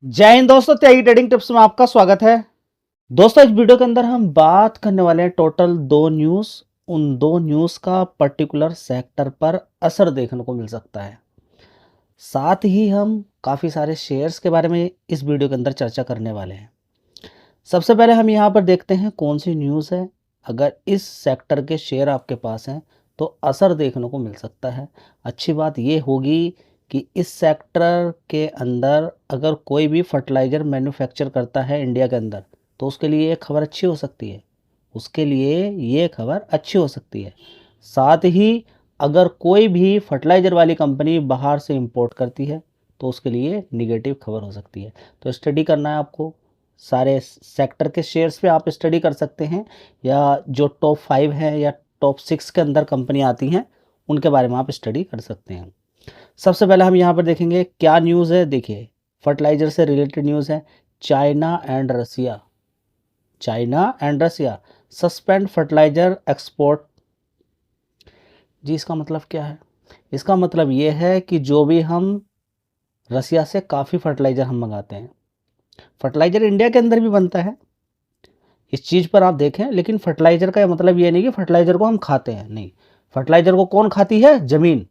जय हिंद दोस्तों, त्यागी trading tips में आपका स्वागत है। दोस्तों, इस वीडियो के अंदर हम बात करने वाले हैं टोटल दो न्यूज़। उन दो न्यूज़ का पर्टिकुलर सेक्टर पर असर देखने को मिल सकता है। साथ ही हम काफ़ी सारे शेयर्स के बारे में इस वीडियो के अंदर चर्चा करने वाले हैं। सबसे पहले हम यहाँ पर देखते हैं कौन सी न्यूज़ है। अगर इस सेक्टर के शेयर आपके पास हैं तो असर देखने को मिल सकता है। अच्छी बात ये होगी कि इस सेक्टर के अंदर अगर कोई भी फर्टिलाइज़र मैन्युफैक्चर करता है इंडिया के अंदर तो उसके लिए ये खबर अच्छी हो सकती है। उसके लिए ये खबर अच्छी हो सकती है। साथ ही अगर कोई भी फर्टिलाइज़र वाली कंपनी बाहर से इंपोर्ट करती है तो उसके लिए नेगेटिव खबर हो सकती है। तो स्टडी करना है आपको। सारे सेक्टर के शेयर्स पे आप स्टडी कर सकते हैं, या जो टॉप 5 हैं या टॉप 6 के अंदर कंपनी आती हैं उनके बारे में आप स्टडी कर सकते हैं। सबसे पहले हम यहाँ पर देखेंगे क्या न्यूज़ है। देखिए, फर्टिलाइज़र से रिलेटेड न्यूज़ है। China and Russia suspend fertiliser export. जी, इसका मतलब क्या है? इसका मतलब ये है कि जो भी हम रसिया से काफ़ी फर्टिलाइज़र हम मंगाते हैं, फर्टिलाइज़र इंडिया के अंदर भी बनता है, इस चीज़ पर आप देखें। लेकिन फर्टिलाइज़र का मतलब ये नहीं कि फर्टिलाइज़र को हम खाते हैं, नहीं। फर्टिलाइज़र को कौन खाती है? ज़मीन।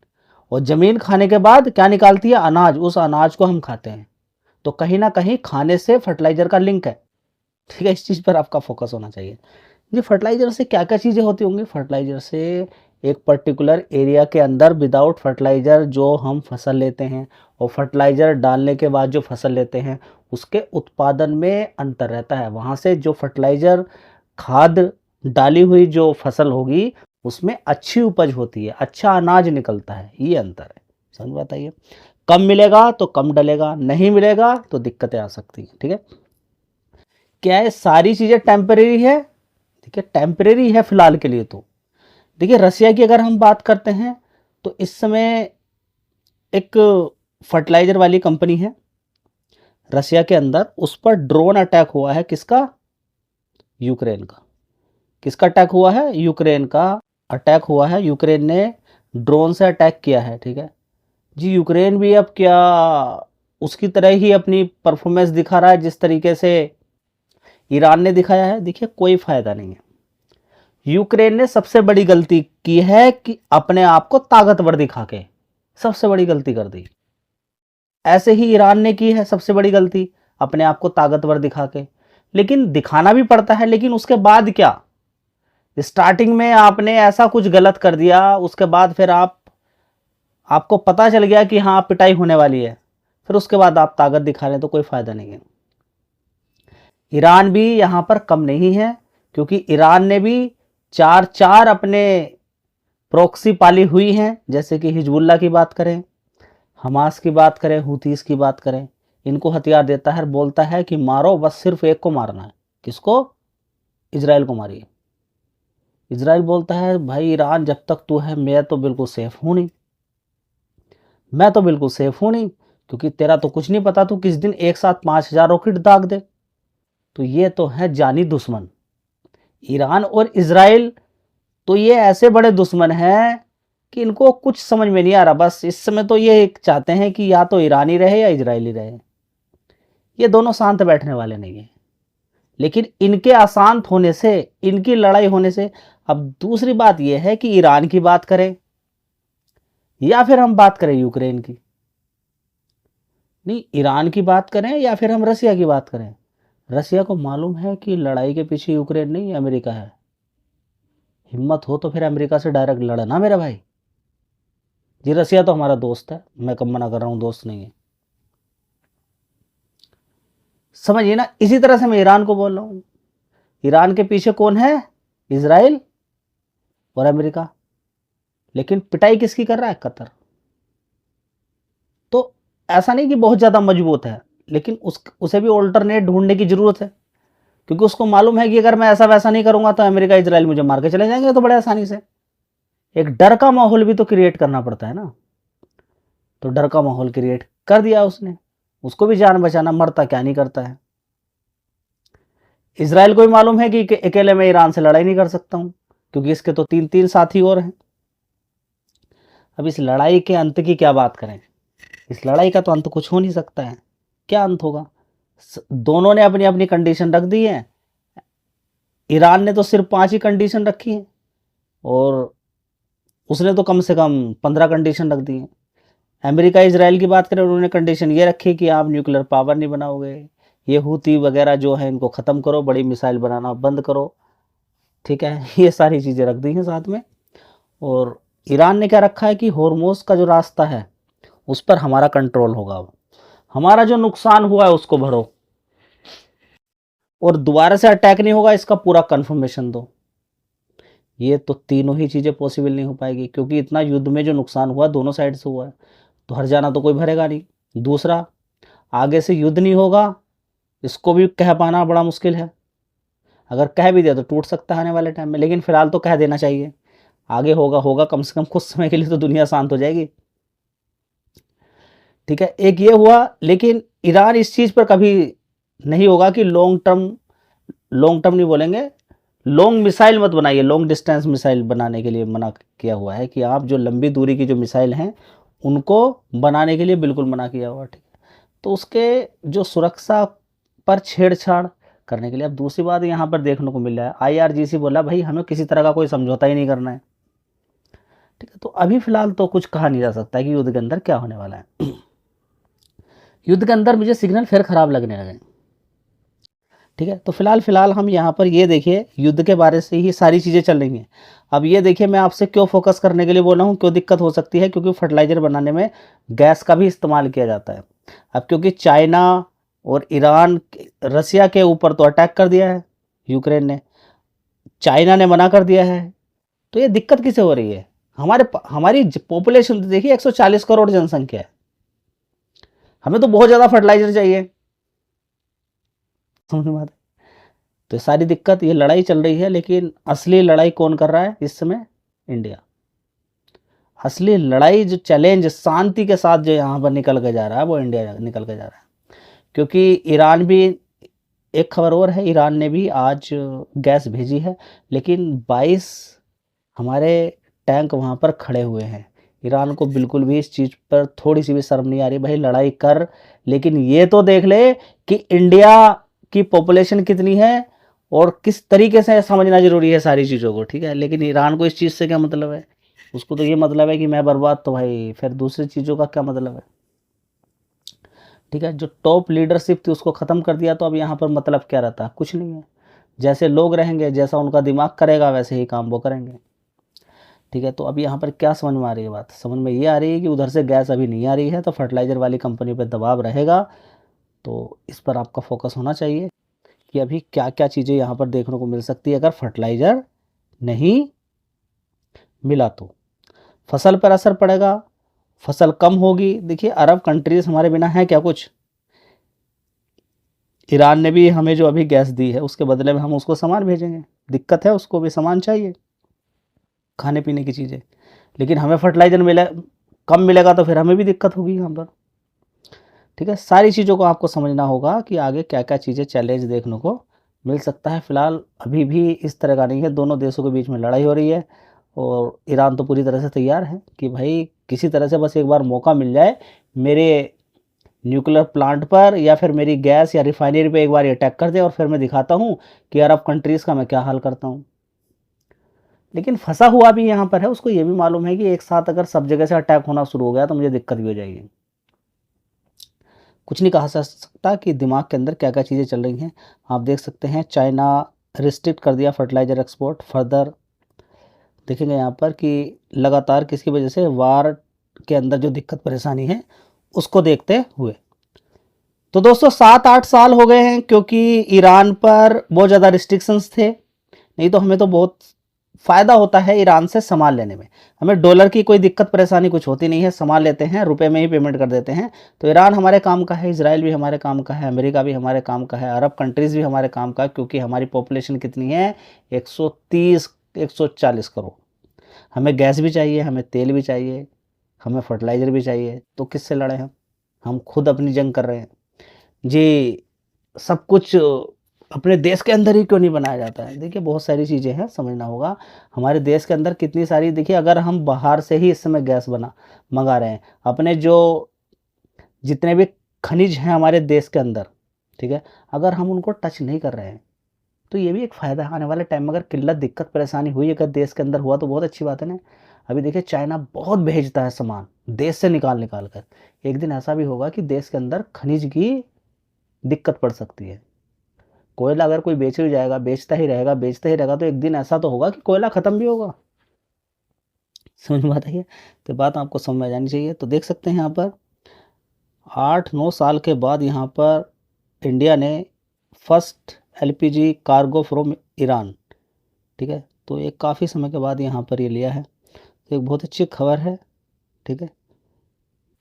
और ज़मीन खाने के बाद क्या निकालती है? अनाज। उस अनाज को हम खाते हैं। तो कहीं ना कहीं खाने से फर्टिलाइज़र का लिंक है। ठीक है, इस चीज़ पर आपका फोकस होना चाहिए। जी, फर्टिलाइज़र से क्या क्या चीज़ें होती होंगी? फर्टिलाइज़र से एक पर्टिकुलर एरिया के अंदर विदाउट फर्टिलाइज़र जो हम फसल लेते हैं और फर्टिलाइज़र डालने के बाद जो फसल लेते हैं उसके उत्पादन में अंतर रहता है। वहाँ से जो फर्टिलाइज़र खाद डाली हुई जो फसल होगी उसमें अच्छी उपज होती है, अच्छा अनाज निकलता है, ये अंतर है। समझ बताइए। कम मिलेगा तो कम डलेगा, नहीं मिलेगा तो दिक्कतें आ सकती हैं। ठीक है, क्या है, सारी चीज़ें टेम्परेरी है। ठीक है, टेम्परेरी है फिलहाल के लिए। तो देखिए, रसिया की अगर हम बात करते हैं तो इस समय एक फर्टिलाइज़र वाली कंपनी है रसिया के अंदर, उस पर ड्रोन अटैक हुआ है। किसका? यूक्रेन का। किसका अटैक हुआ है? यूक्रेन का अटैक हुआ है। यूक्रेन ने ड्रोन से अटैक किया है। ठीक है जी, यूक्रेन भी अब क्या उसकी तरह ही अपनी परफॉर्मेंस दिखा रहा है जिस तरीके से ईरान ने दिखाया है। देखिए, कोई फायदा नहीं है। यूक्रेन ने सबसे बड़ी गलती की है कि अपने आप को ताकतवर दिखा के सबसे बड़ी गलती कर दी। ऐसे ही ईरान ने की है सबसे बड़ी गलती, अपने आप को ताकतवर दिखा के। लेकिन दिखाना भी पड़ता है, लेकिन उसके बाद क्या? स्टार्टिंग में आपने ऐसा कुछ गलत कर दिया, उसके बाद फिर आपको पता चल गया कि हाँ पिटाई होने वाली है, फिर उसके बाद आप ताकत दिखा रहे हैं तो कोई फायदा नहीं है। ईरान भी यहां पर कम नहीं है, क्योंकि ईरान ने भी चार चार अपने प्रॉक्सी पाली हुई हैं। जैसे कि हिजबुल्ला की बात करें, हमास की बात करें, हुतीस की बात करें, इनको हथियार देता है, बोलता है कि मारो, बस सिर्फ एक को मारना है। किसको? इजराइल को मारिए। इजराइल बोलता है भाई ईरान जब तक तू है मैं तो बिल्कुल सेफ हूं नहीं, मैं तो बिल्कुल सेफ हूं नहीं, क्योंकि तेरा तो कुछ नहीं पता तू किस दिन एक साथ 5,000 रॉकेट दाग दे। तो ये तो है जानी दुश्मन। ईरान और इजराइल तो ये ऐसे बड़े दुश्मन हैं कि इनको कुछ समझ में नहीं आ रहा। बस इस समय तो ये चाहते हैं कि या तो ईरानी रहे या इजरायली रहे, ये दोनों शांत बैठने वाले नहीं है। लेकिन इनके अशांत होने से, इनकी लड़ाई होने से, अब दूसरी बात यह है कि ईरान की बात करें या फिर हम बात करें यूक्रेन की, नहीं, ईरान की बात करें या फिर हम रसिया की बात करें, रसिया को मालूम है कि लड़ाई के पीछे यूक्रेन नहीं, अमेरिका है। हिम्मत हो तो फिर अमेरिका से डायरेक्ट लड़ना मेरा भाई। जी, रसिया तो हमारा दोस्त है, मैं कब मना कर रहा हूँ, दोस्त नहीं है। समझिए ना, इसी तरह से मैं ईरान को बोल रहा हूँ। ईरान के पीछे कौन है? इजराइल और अमेरिका। लेकिन पिटाई किसकी कर रहा है? कतर। तो ऐसा नहीं कि बहुत ज़्यादा मजबूत है, लेकिन उसे भी ऑल्टरनेट ढूंढने की ज़रूरत है, क्योंकि उसको मालूम है कि अगर मैं ऐसा वैसा नहीं करूंगा तो अमेरिका इजराइल मुझे मार के चले जाएंगे तो बड़े आसानी से। एक डर का माहौल भी तो क्रिएट करना पड़ता है ना। तो डर का माहौल क्रिएट कर दिया उसने। उसको भी जान बचाना, मरता क्या नहीं करता है। इजराइल को भी मालूम है कि अकेले में ईरान से लड़ाई नहीं कर सकता हूं, क्योंकि इसके तो 3-3 साथी और हैं। अब इस लड़ाई के अंत की क्या बात करें? इस लड़ाई का तो अंत कुछ हो नहीं सकता है। क्या अंत होगा? दोनों ने अपनी अपनी कंडीशन रख दी है। ईरान ने तो सिर्फ 5 ही कंडीशन रखी है और उसने तो कम से कम 15 कंडीशन रख दी है। अमेरिका इजराइल की बात करें, उन्होंने कंडीशन ये रखी कि आप न्यूक्लियर पावर नहीं बनाओगे, ये हूती वगैरह जो है इनको ख़त्म करो, बड़ी मिसाइल बनाना बंद करो, ठीक है। ये सारी चीज़ें रख दी हैं साथ में। और ईरान ने क्या रखा है कि होर्मुज़ का जो रास्ता है उस पर हमारा कंट्रोल होगा, हमारा जो नुकसान हुआ है उसको भरो और दोबारा से अटैक नहीं होगा, इसका पूरा कन्फर्मेशन दो। ये तो तीनों ही चीज़ें पॉसिबल नहीं हो पाएगी, क्योंकि इतना युद्ध में जो नुकसान हुआ दोनों साइड से हुआ है, तो हर जाना तो कोई भरेगा नहीं। दूसरा, आगे से युद्ध नहीं होगा, इसको भी कह पाना बड़ा मुश्किल है। अगर कह भी दिया तो टूट सकता है आने वाले टाइम में, लेकिन फिलहाल तो कह देना चाहिए। आगे होगा होगा, कम से कम कुछ समय के लिए तो दुनिया शांत हो जाएगी, ठीक है। एक ये हुआ, लेकिन ईरान इस चीज़ पर कभी नहीं होगा कि लॉन्ग टर्म नहीं बोलेंगे, लॉन्ग मिसाइल मत बनाइए, लॉन्ग डिस्टेंस मिसाइल बनाने के लिए मना किया हुआ है कि आप जो लंबी दूरी की जो मिसाइल हैं उनको बनाने के लिए बिल्कुल मना किया हुआ, ठीक है। तो उसके जो सुरक्षा पर छेड़छाड़ करने के लिए, अब दूसरी बात यहाँ पर देखने को मिल रहा है, IRGC बोला भाई हमें किसी तरह का कोई समझौता ही नहीं करना है, ठीक है। तो अभी फिलहाल तो कुछ कहा नहीं जा सकता है कि युद्ध के अंदर क्या होने वाला है। युद्ध के अंदर मुझे सिग्नल फिर खराब लगने लगे, ठीक है। तो फिलहाल हम यहाँ पर ये देखिए, युद्ध के बारे से ही सारी चीज़ें चल रही हैं। अब ये देखिए, मैं आपसे क्यों फोकस करने के लिए बोला हूँ, क्यों दिक्कत हो सकती है, क्योंकि फर्टिलाइज़र बनाने में गैस का भी इस्तेमाल किया जाता है। अब क्योंकि चाइना और ईरान, रसिया के ऊपर तो अटैक कर दिया है यूक्रेन ने, चाइना ने मना कर दिया है, तो ये दिक्कत किसे हो रही है। हमारी पॉपुलेशन देखिए 140 करोड़ जनसंख्या है, हमें तो बहुत ज़्यादा फर्टिलाइज़र चाहिए, समझ में आता है। तो सारी दिक्कत, ये लड़ाई चल रही है, लेकिन असली लड़ाई कौन कर रहा है इस समय? इंडिया। असली लड़ाई, जो चैलेंज शांति के साथ जो यहाँ पर निकल के जा रहा है वो इंडिया निकल के जा रहा है। क्योंकि ईरान भी, एक खबर और है, ईरान ने भी आज गैस भेजी है, लेकिन 22 हमारे टैंक वहाँ पर खड़े हुए हैं। ईरान को बिल्कुल भी इस चीज़ पर थोड़ी सी भी शर्म नहीं आ रही, भाई लड़ाई कर, लेकिन ये तो देख ले कि इंडिया की पॉपुलेशन कितनी है और किस तरीके से समझना जरूरी है सारी चीज़ों को, ठीक है। लेकिन ईरान को इस चीज़ से क्या मतलब है? उसको तो ये मतलब है कि मैं बर्बाद, तो भाई फिर दूसरी चीज़ों का क्या मतलब है, ठीक है। जो टॉप लीडरशिप थी उसको ख़त्म कर दिया, तो अब यहाँ पर मतलब क्या रहता है? कुछ नहीं है। जैसे लोग रहेंगे, जैसा उनका दिमाग करेगा वैसे ही काम वो करेंगे, ठीक है। तो अब यहाँ पर क्या समझ में आ रही है बात? समझ में ये आ रही है कि उधर से गैस अभी नहीं आ रही है, तो फर्टिलाइज़र वाली कंपनी पर दबाव रहेगा, तो इस पर आपका फोकस होना चाहिए कि अभी क्या क्या चीज़ें यहाँ पर देखने को मिल सकती है। अगर फर्टिलाइज़र नहीं मिला तो फसल पर असर पड़ेगा, फसल कम होगी। देखिए अरब कंट्रीज़ हमारे बिना है क्या कुछ? ईरान ने भी हमें जो अभी गैस दी है उसके बदले में हम उसको सामान भेजेंगे, दिक्कत है, उसको भी सामान चाहिए, खाने पीने की चीज़ें। लेकिन हमें फर्टिलाइज़र मिले, कम मिलेगा तो फिर हमें भी दिक्कत होगी यहाँ पर, ठीक है। सारी चीज़ों को आपको समझना होगा कि आगे क्या क्या चीज़ें चैलेंज देखने को मिल सकता है। फ़िलहाल अभी भी इस तरह का नहीं है, दोनों देशों के बीच में लड़ाई हो रही है और ईरान तो पूरी तरह से तैयार है कि भाई किसी तरह से बस एक बार मौका मिल जाए, मेरे न्यूक्लियर प्लांट पर या फिर मेरी गैस या रिफाइनरी पे एक बार अटैक कर दे और फिर मैं दिखाता हूँ कि अरब कंट्रीज़ का मैं क्या हाल करता हूँ। लेकिन फंसा हुआ भी यहाँ पर है, उसको ये भी मालूम है कि एक साथ अगर सब जगह से अटैक होना शुरू हो गया तो मुझे दिक्कत भी हो जाएगी। कुछ नहीं कहा जा सकता कि दिमाग के अंदर क्या क्या चीज़ें चल रही हैं। आप देख सकते हैं चाइना रिस्ट्रिक्ट कर दिया फर्टिलाइज़र एक्सपोर्ट फर्दर। देखेंगे यहाँ पर कि लगातार किसकी वजह से, वार के अंदर जो दिक्कत परेशानी है उसको देखते हुए। तो दोस्तों 7-8 साल हो गए हैं, क्योंकि ईरान पर बहुत ज़्यादा रिस्ट्रिक्शंस थे, नहीं तो हमें तो बहुत फ़ायदा होता है ईरान से सामान लेने में। हमें डॉलर की कोई दिक्कत परेशानी कुछ होती नहीं है, सामान लेते हैं रुपए में ही पेमेंट कर देते हैं। तो ईरान हमारे काम का है, इजराइल भी हमारे काम का है, अमेरिका भी हमारे काम का है, अरब कंट्रीज़ भी हमारे काम का है, क्योंकि हमारी पॉपुलेशन कितनी है? 130-140 करोड़। हमें गैस भी चाहिए, हमें तेल भी चाहिए, हमें फर्टिलाइज़र भी चाहिए, तो किससे लड़े हम खुद अपनी जंग कर रहे हैं जी। सब कुछ अपने देश के अंदर ही क्यों नहीं बनाया जाता है? देखिए बहुत सारी चीज़ें हैं, समझना होगा। हमारे देश के अंदर कितनी सारी, देखिए अगर हम बाहर से ही इस समय गैस मंगा रहे हैं, अपने जो जितने भी खनिज हैं हमारे देश के अंदर, ठीक है। अगर हम उनको टच नहीं कर रहे हैं तो ये भी एक फ़ायदा है। आने वाले टाइम में अगर किल्लत, दिक्कत, परेशानी हुई अगर देश के अंदर हुआ तो बहुत अच्छी बात है ना। अभी देखिए चाइना बहुत भेजता है सामान देश से निकाल निकाल कर। एक दिन ऐसा भी होगा कि देश के अंदर खनिज की दिक्कत पड़ सकती है। कोयला अगर कोई बेच ही जाएगा, बेचता ही रहेगा तो एक दिन ऐसा तो होगा कि कोयला ख़त्म भी होगा। समझ में आता है? तो बात आपको समझ में आ जानी चाहिए। तो देख सकते हैं यहाँ पर 8-9 साल के बाद यहाँ पर इंडिया ने first LPG cargo from Iran, ठीक है। तो ये काफ़ी समय के बाद यहाँ पर ये लिया है, तो एक बहुत अच्छी खबर है, ठीक है।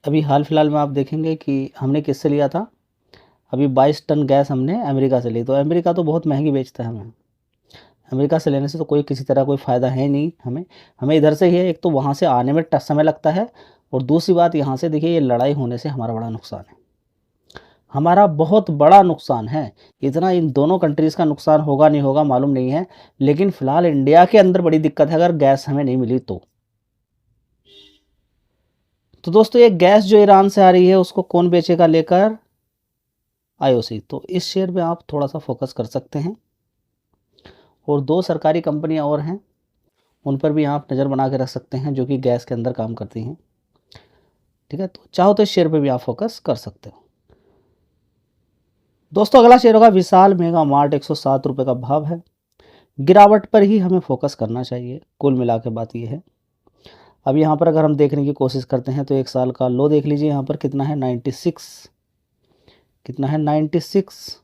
अभी हाल फिलहाल में आप देखेंगे कि हमने किससे लिया था, अभी 22 टन गैस हमने अमेरिका से ली। तो अमेरिका तो बहुत महंगी बेचता है हमें। अमेरिका से लेने से तो कोई किसी तरह कोई फ़ायदा है नहीं हमें। हमें इधर से ही है, एक तो वहाँ से आने में समय लगता है और दूसरी बात यहाँ से देखिए ये लड़ाई होने से हमारा बड़ा नुकसान है, हमारा बहुत बड़ा नुकसान है। इतना इन दोनों कंट्रीज़ का नुकसान होगा नहीं होगा मालूम नहीं है, लेकिन फ़िलहाल इंडिया के अंदर बड़ी दिक्कत है अगर गैस हमें नहीं मिली तो। दोस्तों ये गैस जो ईरान से आ रही है उसको कौन बेचेगा लेकर, आईओसी। तो इस शेयर में आप थोड़ा सा फोकस कर सकते हैं। और 2 सरकारी कंपनियां और हैं, उन पर भी आप नज़र बना के रख सकते हैं जो कि गैस के अंदर काम करती हैं, ठीक है। तो चाहो तो इस शेयर पर भी आप फोकस कर सकते हो। दोस्तों अगला शेयर होगा विशाल मेगा मार्ट, 107 रुपये का भाव है। गिरावट पर ही हमें फोकस करना चाहिए, कुल मिला के बात ये है। अब यहाँ पर अगर हम देखने की कोशिश करते हैं तो 1 साल का लो देख लीजिए, यहाँ पर कितना है 96, कितना है 96,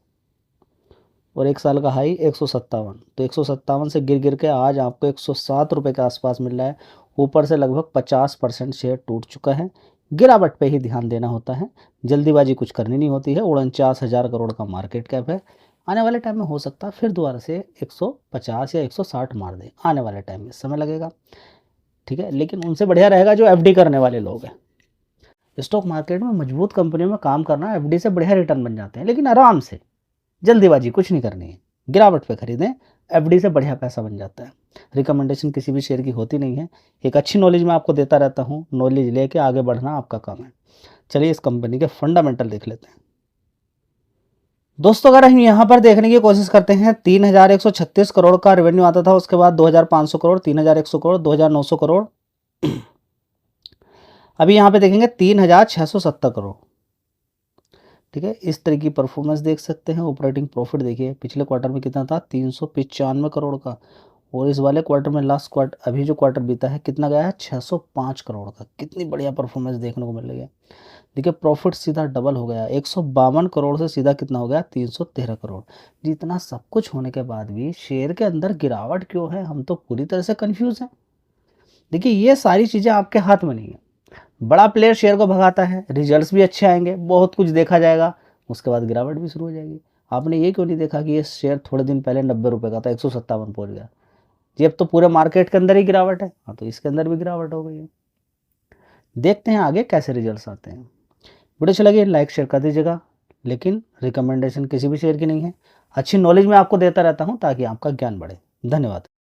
और 1 साल का हाई 157। तो 157 से गिर गिर के आज आपको 107 रुपये के आसपास मिल रहा है। ऊपर से लगभग 50% शेयर टूट चुका है। गिरावट पे ही ध्यान देना होता है, जल्दीबाजी कुछ करनी नहीं होती है। 49,000 करोड़ का मार्केट कैप है। आने वाले टाइम में हो सकता है फिर दोबारा से 150 या 160 मार दे, आने वाले टाइम में समय लगेगा, ठीक है। लेकिन उनसे बढ़िया रहेगा जो एफडी करने वाले लोग हैं। स्टॉक मार्केट में मजबूत कंपनियों में काम करना, एफडी से बढ़िया रिटर्न बन जाते हैं, लेकिन आराम से, जल्दीबाजी कुछ नहीं करनी है। गिरावट पे खरीदें, एफडी से बढ़िया पैसा बन जाता है। रिकमेंडेशन किसी भी शेयर की होती नहीं है, एक अच्छी नॉलेज मैं आपको देता रहता हूँ, नॉलेज लेके आगे बढ़ना आपका काम है। चलिए इस कंपनी के फंडामेंटल देख लेते हैं। दोस्तों अगर हम यहाँ पर देखने की कोशिश करते हैं, 3,136 करोड़ का रेवेन्यू आता था, उसके बाद 2,500 करोड़, 3,100 करोड़, 2,900 करोड़, अभी यहाँ पे देखेंगे 3,670 करोड़, ठीक है। इस तरह की परफॉर्मेंस देख सकते हैं। ऑपरेटिंग प्रॉफिट देखिए पिछले क्वार्टर में कितना था, 395 करोड़ का, और इस वाले क्वार्टर में लास्ट क्वार्टर, अभी जो क्वार्टर बीता है, कितना गया है 605 करोड़ का। कितनी बढ़िया परफॉर्मेंस देखने को मिल रही है। देखिए प्रॉफिट सीधा डबल हो गया, 152 करोड़ से सीधा कितना हो गया 313 करोड़। जितना सब कुछ होने के बाद भी शेयर के अंदर गिरावट क्यों है, हम तो पूरी तरह से कंफ्यूज हैं। देखिए ये सारी चीज़ें आपके हाथ में नहीं है। बड़ा प्लेयर शेयर को भगाता है, रिजल्ट्स भी अच्छे आएंगे, बहुत कुछ देखा जाएगा, उसके बाद गिरावट भी शुरू हो जाएगी। आपने ये क्यों नहीं देखा कि ये शेयर थोड़े दिन पहले 90 रुपये का था, 157 पहुँच गया जी। अब तो पूरे मार्केट के अंदर ही गिरावट है, हाँ तो इसके अंदर भी गिरावट हो गई है। देखते हैं आगे कैसे रिजल्ट्स आते हैं। वीडियो अच्छा लगे लाइक शेयर कर दीजिएगा, लेकिन रिकमेंडेशन किसी भी शेयर की नहीं है। अच्छी नॉलेज मैं आपको देता रहता हूँ ताकि आपका ज्ञान बढ़े। धन्यवाद।